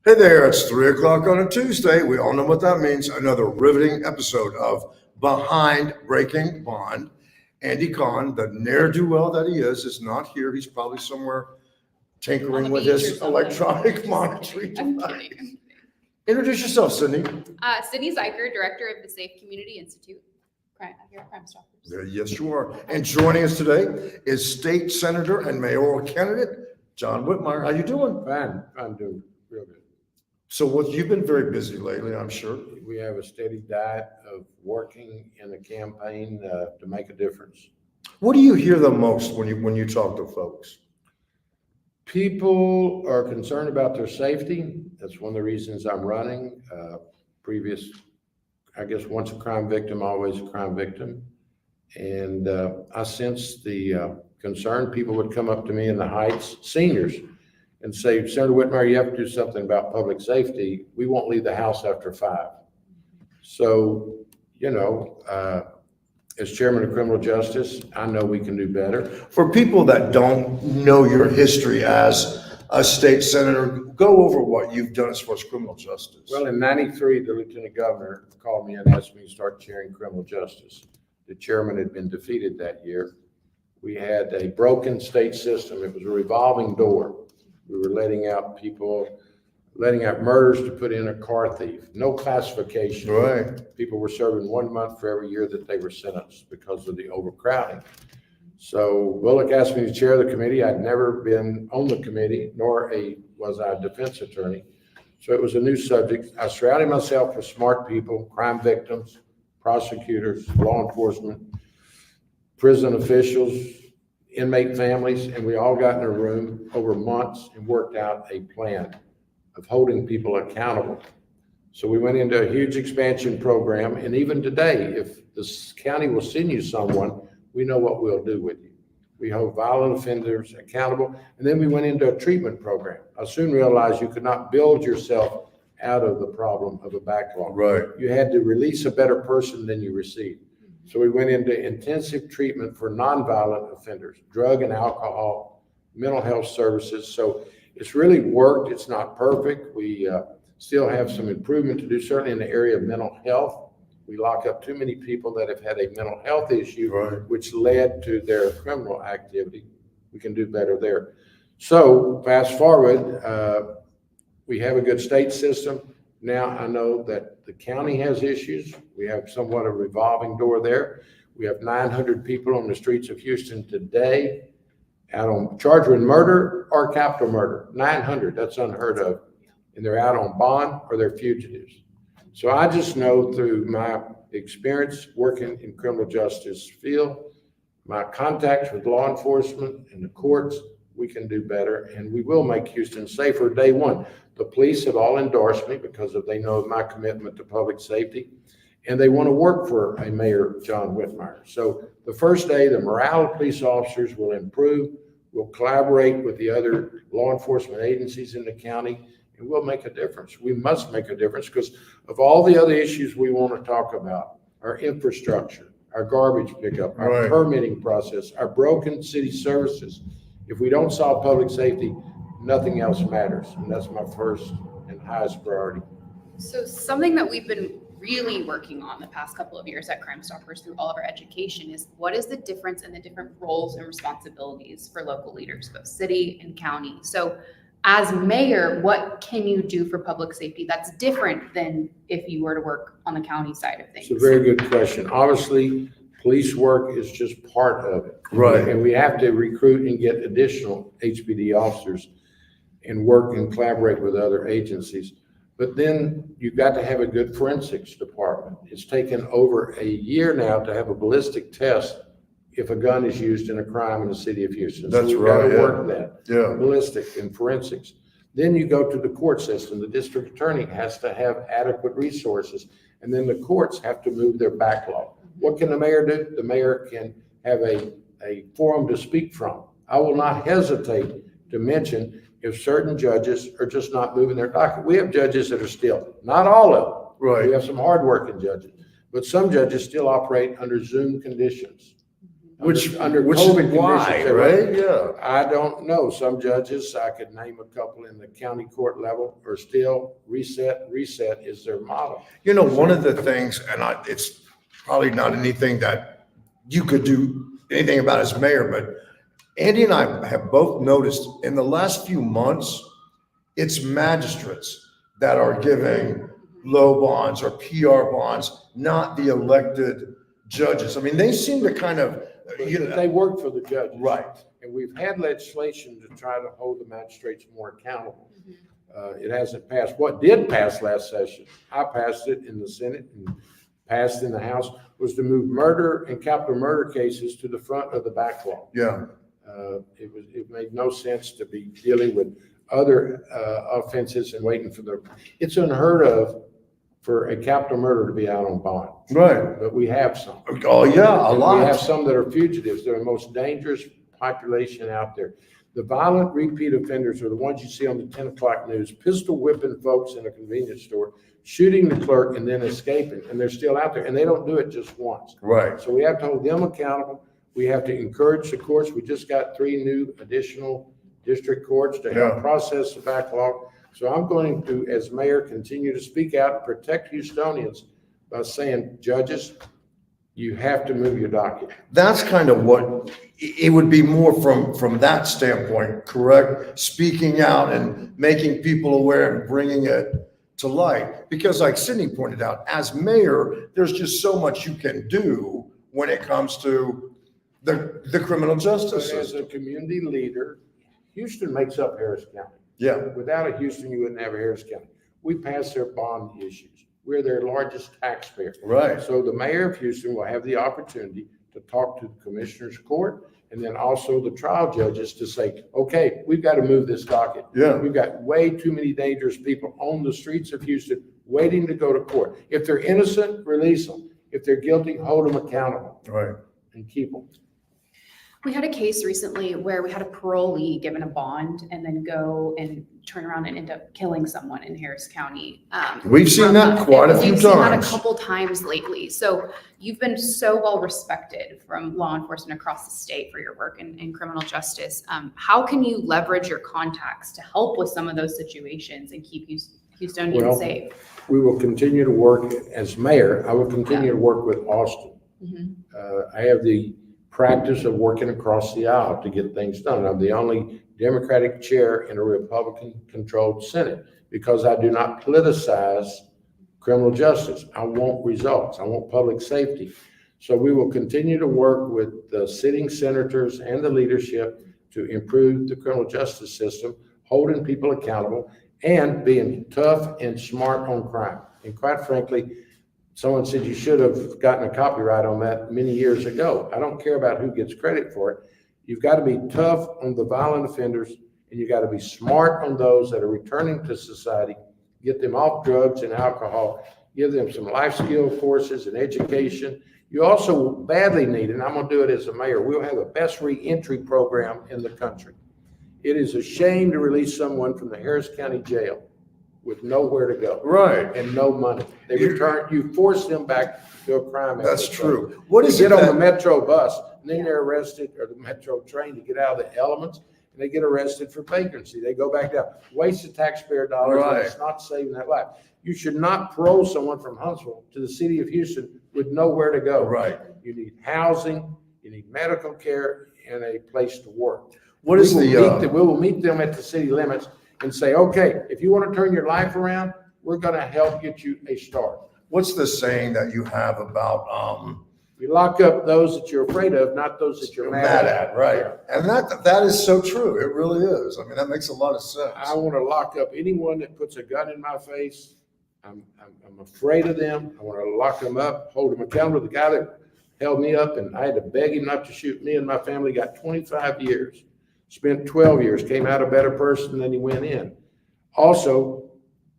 Hey there, it's 3 o'clock on a Tuesday. We all know what that means. Another riveting episode of Behind Breaking Bond. Andy Kahn, the ne'er-do-well that he is not here. He's probably somewhere On tinkering the with beach or his something. electronic Just monitoring kidding. I'm device. kidding. Introduce yourself, Sydney. Sydney Zeiker, Director of the Safe Community Institute. Here at Crime Stoppers. Yes, you are. And joining us today is State Senator and Mayoral Candidate John Whitmire. How you doing? Fine, I'm doing real good. So you've been very busy lately, I'm sure. We have a steady diet of working in the campaign to make a difference. What do you hear the most when you talk to folks? People are concerned about their safety. That's one of the reasons I'm running. I guess once a crime victim, always a crime victim. And I sense the concern. People would come up to me in the Heights, seniors, and say, Senator Whitmire, you have to do something about public safety. We won't leave the house after 5. So, as chairman of criminal justice, I know we can do better. For people that don't know your history as a state senator, go over what you've done as far as criminal justice. Well, in '93, the lieutenant governor called me and asked me to start chairing criminal justice. The chairman had been defeated that year. We had a broken state system. It was a revolving door. We were letting out murders to put in a car thief. No classification. Right. People were serving 1 month for every year that they were sentenced because of the overcrowding. So Bullock asked me to chair the committee. I'd never been on the committee, nor was I a defense attorney. So it was a new subject. I surrounded myself with smart people, crime victims, prosecutors, law enforcement, prison officials, inmate families, and we all got in a room over months and worked out a plan of holding people accountable. So we went into a huge expansion program, and even today, if the county will send you someone, we know what we'll do with you. We hold violent offenders accountable, and then we went into a treatment program. I soon realized you could not build yourself out of the problem of a backlog. Right. You had to release a better person than you received. So we went into intensive treatment for nonviolent offenders, drug and alcohol, mental health services. So it's really worked. It's not perfect. We still have some improvement to do, certainly in the area of mental health. We lock up too many people that have had a mental health issue, Right. which led to their criminal activity. We can do better there. So fast forward, we have a good state system. Now I know that the county has issues. We have somewhat a revolving door there. We have 900 people on the streets of Houston today out on charged with murder or capital murder. 900, that's unheard of. And they're out on bond or they're fugitives. So I just know through my experience working in criminal justice field, my contacts with law enforcement and the courts, we can do better, and we will make Houston safer day one. The police have all endorsed me because they know my commitment to public safety, and they want to work for a Mayor John Whitmire. So the first day, the morale of police officers will improve. We'll collaborate with the other law enforcement agencies in the county, and we'll make a difference. We must make a difference because of all the other issues we want to talk about, our infrastructure, our garbage pickup, our Right. permitting process, our broken city services. If we don't solve public safety, nothing else matters. And that's my first and highest priority. So something that we've been really working on the past couple of years at Crime Stoppers through all of our education is what is the difference in the different roles and responsibilities for local leaders, both city and county. So as mayor, what can you do for public safety that's different than if you were to work on the county side of things? It's a very good question. Obviously, police work is just part of it. Right. And we have to recruit and get additional HPD officers and work and collaborate with other agencies. But then you've got to have a good forensics department. It's taken over a year now to have a ballistic test if a gun is used in a crime in the city of Houston. That's So we've got right, to yeah. work that. Yeah. Ballistic and forensics. Then you go to the court system. The district attorney has to have adequate resources. And then the courts have to move their backlog. What can the mayor do? The mayor can have a forum to speak from. I will not hesitate to mention if certain judges are just not moving their docket. We have judges that are still, not all of them. Right. We have some hardworking judges, but some judges still operate under Zoom conditions. Which, under which COVID why, conditions, they right? Yeah. I don't know. Some judges, I could name a couple in the county court level, are still reset is their model. You know, one of the things, and it's probably not anything that you could do anything about as mayor, but Andy and I have both noticed in the last few months, it's magistrates that are giving low bonds or PR bonds, not the elected judges. I mean, they seem to kind of, you know, They work for the judges. right. And we've had legislation to try to hold the magistrates more accountable. It hasn't passed. What did pass last session, I passed it in the Senate and passed in the House, was to move murder and capital murder cases to the front of the backlog. Yeah. It made no sense to be dealing with other offenses and waiting for it's unheard of for a capital murder to be out on bond, Right. but we have some. Oh, yeah, a And we have lot. some that are fugitives. They're the most dangerous population out there. The violent repeat offenders are the ones you see on the 10 o'clock news, pistol whipping folks in a convenience store, shooting the clerk and then escaping, and they're still out there, and they don't do it just once. Right. So we have to hold them accountable. We have to encourage the courts. We just got 3 new additional district courts to help Yeah. process the backlog. So I'm going to, as mayor, continue to speak out and protect Houstonians by saying, judges, you have to move your docket. That's kind of what, it would be more from that standpoint, correct? Speaking out and making people aware and bringing it to light. Because like Sydney pointed out, as mayor, there's just so much you can do when it comes to the criminal justice But as system. a community leader, Houston makes up Harris County. Yeah, Without a Houston, you wouldn't have a Harris County. We pass their bond issues. We're their largest taxpayer. right. So the mayor of Houston will have the opportunity to talk to the commissioner's court and then also the trial judges to say, okay, we've got to move this docket. Yeah, We've got way too many dangerous people on the streets of Houston waiting to go to court. If they're innocent, release them. If they're guilty, hold them accountable right. and keep them. We had a case recently where we had a parolee given a bond and then go and turn around and end up killing someone in Harris County. We've seen that quite a few We've seen that a times. couple times lately. So you've been so well respected from law enforcement across the state for your work in criminal justice. How can you leverage your contacts to help with some of those situations and keep Houstonians Well, safe? We will continue to work as mayor. I will continue to work with Austin. Mhm. I have the practice of working across the aisle to get things done. I'm the only Democratic chair in a Republican-controlled Senate because I do not politicize criminal justice. I want results. I want public safety. So we will continue to work with the sitting senators and the leadership to improve the criminal justice system, holding people accountable, and being tough and smart on crime. And quite frankly, someone said you should have gotten a copyright on that many years ago. I don't care about who gets credit for it. You've got to be tough on the violent offenders, and you got to be smart on those that are returning to society. Get them off drugs and alcohol. Give them some life skill courses and education. You also badly need, and I'm going to do it as a mayor, we'll have the best reentry program in the country. It is a shame to release someone from the Harris County Jail with nowhere to go Right. and no money. They return, you force them back to a crime. That's episode. true. What They is it get on the that, Metro bus, and then they're arrested, or the Metro train to get out of the elements, and they get arrested for vagrancy. They go back down. Waste of taxpayer dollars, and it's not saving that life. You should not parole someone from Huntsville to the city of Houston with nowhere to go. right. You need housing, you need medical care, and a place to work. What is We the, will meet them at the city limits and say, okay, if you want to turn your life around, we're going to help get you a start. what's the saying that you have about, You lock up those that you're afraid of, not those that you're mad at, right? And that is so true. It really is. I mean, that makes a lot of sense. I want to lock up anyone that puts a gun in my face. I'm afraid of them. I want to lock them up, hold them accountable. The guy that held me up and I had to beg him not to shoot me and my family got 25 years, spent 12 years, came out a better person than he went in. Also,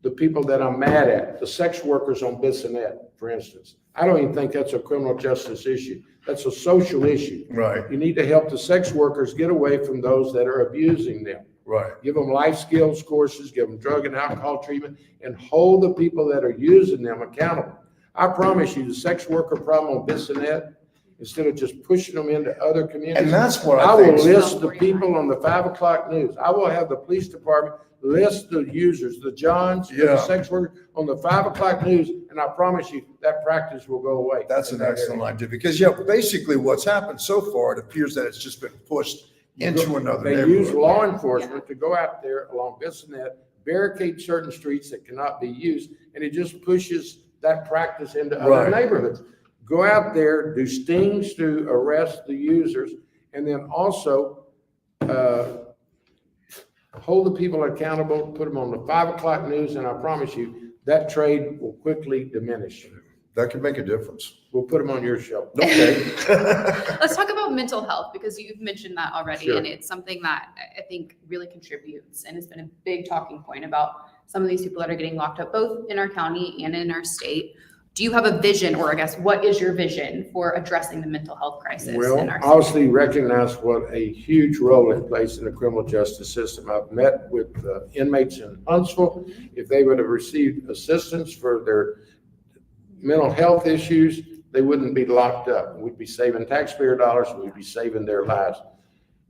the people that I'm mad at, the sex workers on Bissonnette, for instance, I don't even think that's a criminal justice issue. That's a social issue. Right, You need to help the sex workers get away from those that are abusing them. right. Give them life skills courses, give them drug and alcohol treatment, and hold the people that are using them accountable. I promise you, the sex worker problem on Bissonnette instead of just pushing them into other communities. And that's what I I will think. list the people on the 5 o'clock news. I will have the police department list the users, the Johns, Yeah. the sex workers on the 5 o'clock news, and I promise you that practice will go away. That's in an that excellent area. idea, because yeah, basically what's happened so far, it appears that it's just been pushed into another They use neighborhood. law enforcement to go out there along this and that, barricade certain streets that cannot be used, and it just pushes that practice into other Right. neighborhoods. Go out there, do stings to arrest the users, and then also hold the people accountable, put them on the 5 o'clock news, and I promise you, that trade will quickly diminish. That could make a difference. We'll put them on your show. Okay. Let's talk about mental health, because you've mentioned that already, Sure. and it's something that I think really contributes, and it's been a big talking point about some of these people that are getting locked up, both in our county and in our state. Do you have a vision, or I guess, what is your vision for addressing the mental health crisis Well, in our city? obviously recognize what a huge role it plays in the criminal justice system. I've met with inmates in Huntsville. If they would have received assistance for their mental health issues, they wouldn't be locked up. We'd be saving taxpayer dollars, we'd be saving their lives.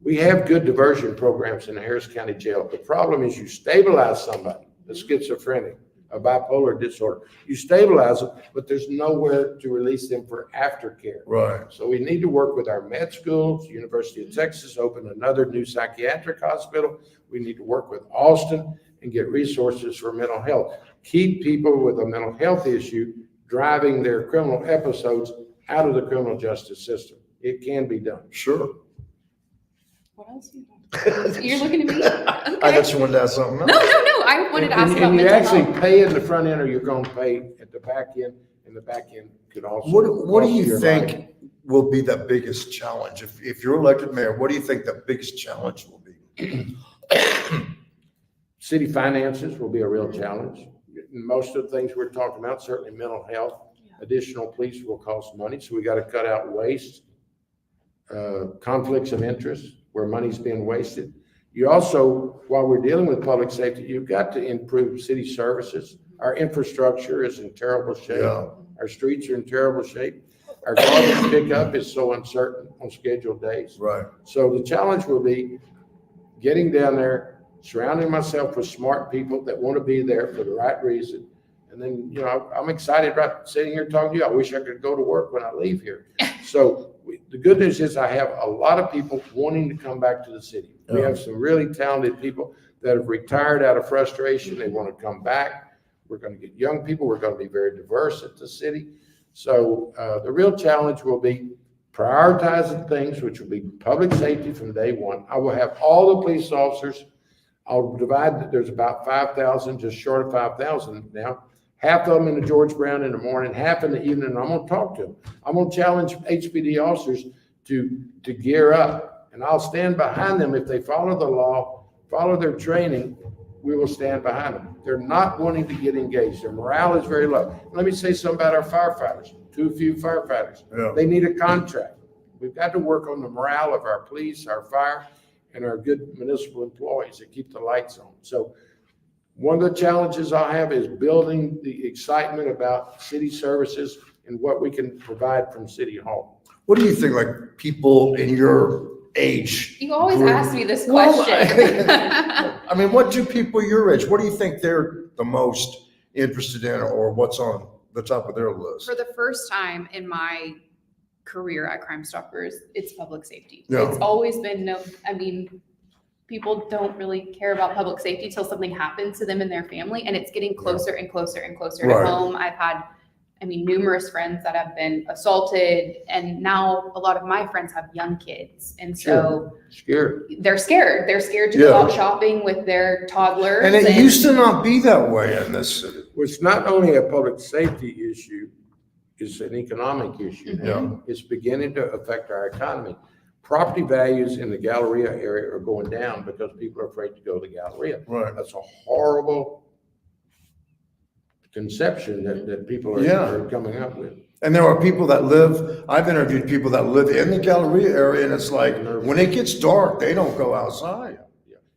We have good diversion programs in the Harris County Jail. The problem is you stabilize somebody, a schizophrenic, a bipolar disorder. You stabilize them, but there's nowhere to release them for aftercare. Right. So we need to work with our med schools. University of Texas opened another new psychiatric hospital. We need to work with Austin and get resources for mental health. Keep people with a mental health issue driving their criminal episodes out of the criminal justice system. It can be done. Sure. What else? You're looking at me? I Okay. thought you wanted to ask something No, else. no, no, I wanted to ask And about you mental actually health. pay in the front end, or you're going to pay at the back end, and the back end could also. What do cost you your life. think will be the biggest challenge? If you're elected mayor, what do you think the biggest challenge will be? City finances will be a real challenge. Most of the things we're talking about, certainly mental health, additional police will cost money, so we got to cut out waste, conflicts of interest where money's being wasted. You also, while we're dealing with public safety, you've got to improve city services. Our infrastructure is in terrible shape. Yeah. Our streets are in terrible shape. Our garbage pickup is so uncertain on scheduled days. Right. So the challenge will be getting down there, surrounding myself with smart people that want to be there for the right reason. And then, I'm excited about sitting here talking to you. I wish I could go to work when I leave here. So the good news is I have a lot of people wanting to come back to the city. We Yeah. have some really talented people that have retired out of frustration. They want to come back. We're going to get young people. We're going to be very diverse at the city. So the real challenge will be prioritizing things, which will be public safety from day one. I will have all the police officers. I'll divide, there's about 5,000, just short of 5,000 now. Half of them in the George Brown in the morning, half in the evening. I'm going to talk to them. I'm going to challenge HPD officers to gear up, and I'll stand behind them. If they follow the law, follow their training, we will stand behind them. They're not wanting to get engaged. Their morale is very low. Let me say something about our firefighters. Too few firefighters. Yeah. They need a contract. We've got to work on the morale of our police, our fire, and our good municipal employees that keep the lights on. So one of the challenges I have is building the excitement about city services and what we can provide from City Hall. What do you think, like people in your age? You always group- ask me this Well, question. I mean, what do people your age, what do you think they're the most interested in, or what's on the top of their list? For the first time in my career at Crime Stoppers, it's public safety. Yeah. It's always been people don't really care about public safety till something happens to them and their family, and it's getting closer and closer and closer Right. to home. I've had, numerous friends that have been assaulted, and now a lot of my friends have young kids, and so Scared. they're scared. They're scared to Yeah. go out shopping with their toddlers. And it used to not be that way in this city. It's not only a public safety issue, it's an economic issue now. Yeah. It's beginning to affect our economy. Property values in the Galleria area are going down because people are afraid to go to the Galleria. Right. That's a horrible conception that people Yeah. are coming up with. And there are people that live, I've interviewed people that live in the Galleria area, and it's like, when it gets dark, they don't go outside.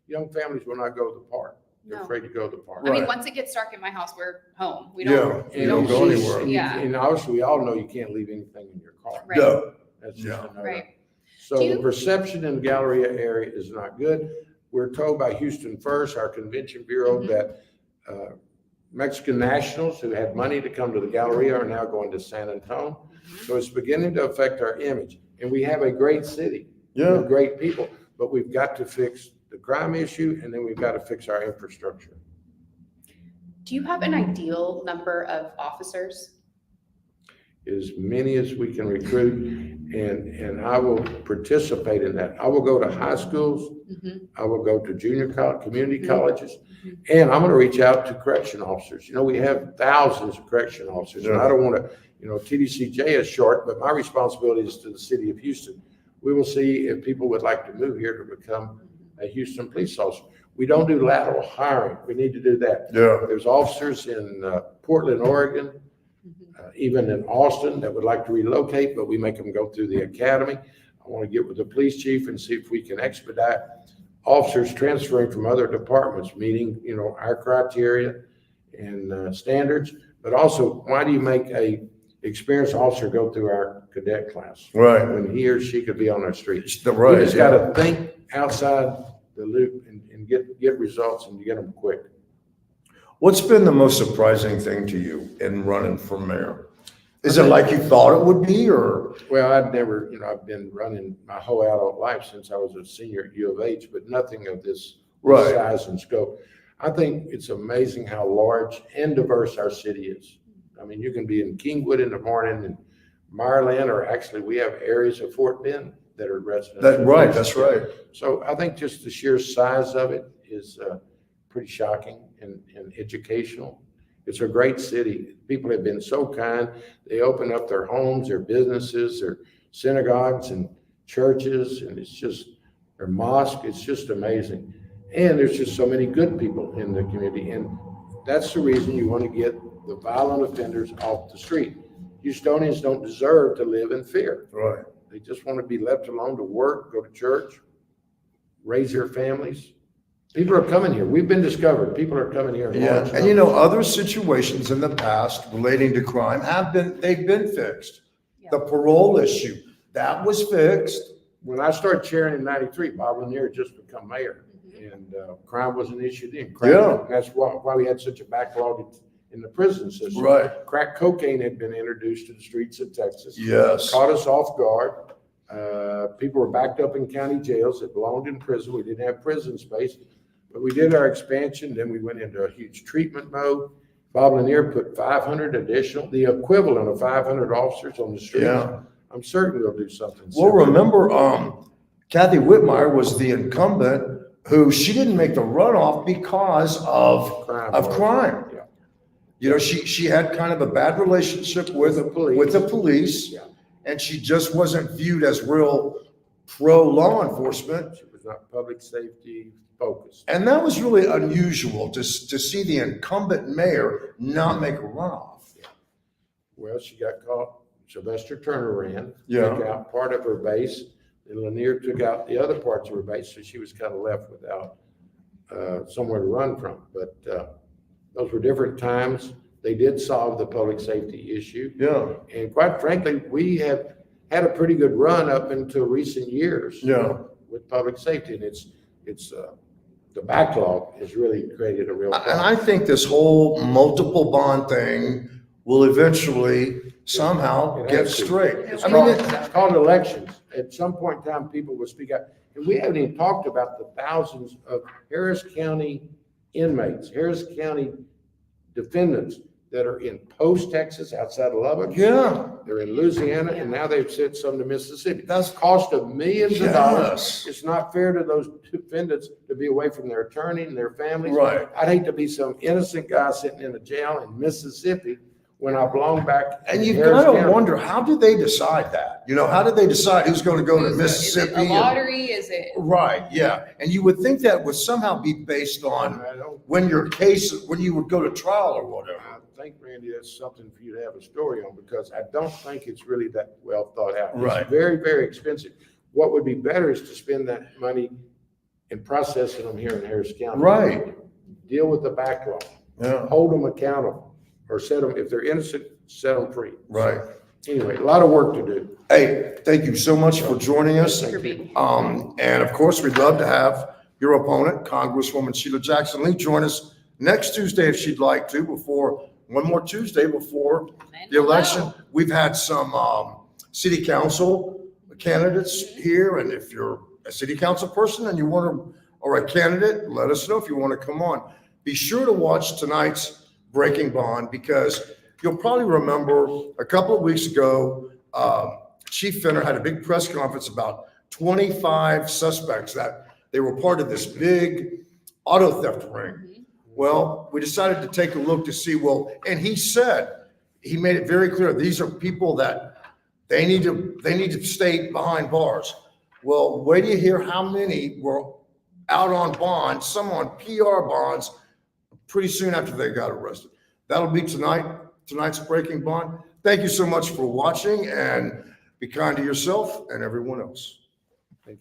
Young families will not go to the park. They're No. afraid to go to the park. Right. once it gets dark in my house, we're home. We Yeah, don't. you don't go anywhere. And Yeah. and obviously, we all know you can't leave anything in your car. Right. No, That's just Yeah. a no-no. Right. So Do the you- perception in the Galleria area is not good. We're told by Houston First, our convention bureau, Mhm. that Mexican nationals who had money to come to the Galleria are now going to San Antonio. So it's beginning to affect our image. And we have a great city with great people, but we've got to fix the crime issue, and then we've got to fix our infrastructure. Do you have an ideal number of officers? As many as we can recruit, and I will participate in that. I will go to high schools, Mhm. I will go to junior college, community Mhm. colleges, Mhm. and I'm gonna reach out to correction officers. You know, we have thousands of correction officers, and I don't wanna, TDCJ is short, but my responsibility is to the city of Houston. We will see if people would like to move here to become a Houston police officer. We don't do lateral hiring. We need to do that. Yeah. There's officers in Portland, Oregon, Mhm. even in Austin that would like to relocate, but we make them go through the academy. I want to get with the police chief and see if we can expedite officers transferring from other departments, meeting, our criteria and standards. But also, why do you make a experienced officer go through our cadet class Right. when he or she could be on our street? It's the You right. just got to think outside the loop and get results and get them quick. What's been the most surprising thing to you in running for mayor? Is it like you thought it would be, or? Well, I've been running my whole adult life since I was a senior at U of H, but nothing of this Right. size and scope. I think it's amazing how large and diverse our city is. I mean, you can be in Kingwood in the morning and Maryland, or actually we have areas of Fort Bend that are residents. Right, that's right. So I think just the sheer size of it is pretty shocking and educational. It's a great city. People have been so kind. They open up their homes, their businesses, their synagogues and churches, and their mosque. It's just amazing. And there's just so many good people in the community. And that's the reason you want to get the violent offenders off the street. Houstonians don't deserve to live in fear. Right. They just want to be left alone to work, go to church, raise their families. People are coming here. We've been discovered. People are coming here. in Yeah, large and numbers. other situations in the past relating to crime they've been fixed. The parole issue, that was fixed. When I started chairing in '93, Bob Lanier had just become mayor, Mhm. and crime was an issue then. Yeah. That's why we had such a backlog in the prison system. Right. Crack cocaine had been introduced to the streets of Texas. Yes. Caught us off guard. People were backed up in county jails that belonged in prison. We didn't have prison space, but we did our expansion. Then we went into a huge treatment mode. Bob Lanier put 500 additional, the equivalent of 500 officers on the street. Yeah. I'm certain we'll do something. Well, similar. remember, Kathy Whitmire was the incumbent who she didn't make the runoff because of crime. Yeah. She had kind of a bad relationship with the police. Yeah. And she just wasn't viewed as real pro law enforcement. She was not public safety focused. And that was really unusual to see the incumbent mayor not make a runoff. Well, she got caught. Sylvester Turner ran, Yeah. took out part of her base, and Lanier took out the other parts of her base, so she was kind of left without somewhere to run from. But those were different times. They did solve the public safety issue. Yeah. And quite frankly, we have had a pretty good run up until recent years. Yeah. With public safety, and it's the backlog has really created a real And problem. I think this whole multiple bond thing will eventually somehow It get has to. straight. It's I mean, called elections. At some point in time, people will speak out. And we haven't even talked about the thousands of Harris County inmates, Harris County defendants that are in Post, Texas, outside of Lubbock. yeah, They're in Louisiana, and now they've sent some to Mississippi. that's, Cost of millions of dollars. yes, It's not fair to those defendants to be away from their attorney and their families. right. I'd hate to be some innocent guy sitting in a jail in Mississippi when I belong back. And in you Harris gotta County. wonder, how did they decide that? How did they decide who's gonna go to Is it Mississippi? a and- lottery? Is it? Right, yeah. And you would think that would somehow be based on I don't when you would go to trial or whatever. I think, Randy, that's something for you to have a story on, because I don't think it's really that well thought out. Right. It's very, very expensive. What would be better is to spend that money in processing them here in Harris County. Right, Deal with the backlog, yeah, hold them accountable, or set them, if they're innocent, set them free. right. Anyway, a lot of work to do. Hey, thank you so much for joining us. Thank you for being here. And of course, we'd love to have your opponent, Congresswoman Sheila Jackson Lee, join us next Tuesday if she'd like to, one more Tuesday before the election. We've had some city council candidates here, and if you're a city council person and you want to, or a candidate, let us know if you want to come on. Be sure to watch tonight's Breaking Bond, because you'll probably remember a couple of weeks ago, Chief Fenner had a big press conference about 25 suspects that they were part of this big auto theft ring. Well, we decided to take a look to see, and he made it very clear, these are people that they need to stay behind bars. Well, wait till you hear how many were out on bond, some on PR bonds, pretty soon after they got arrested. That'll be tonight's Breaking Bond. Thank you so much for watching, and be kind to yourself and everyone else.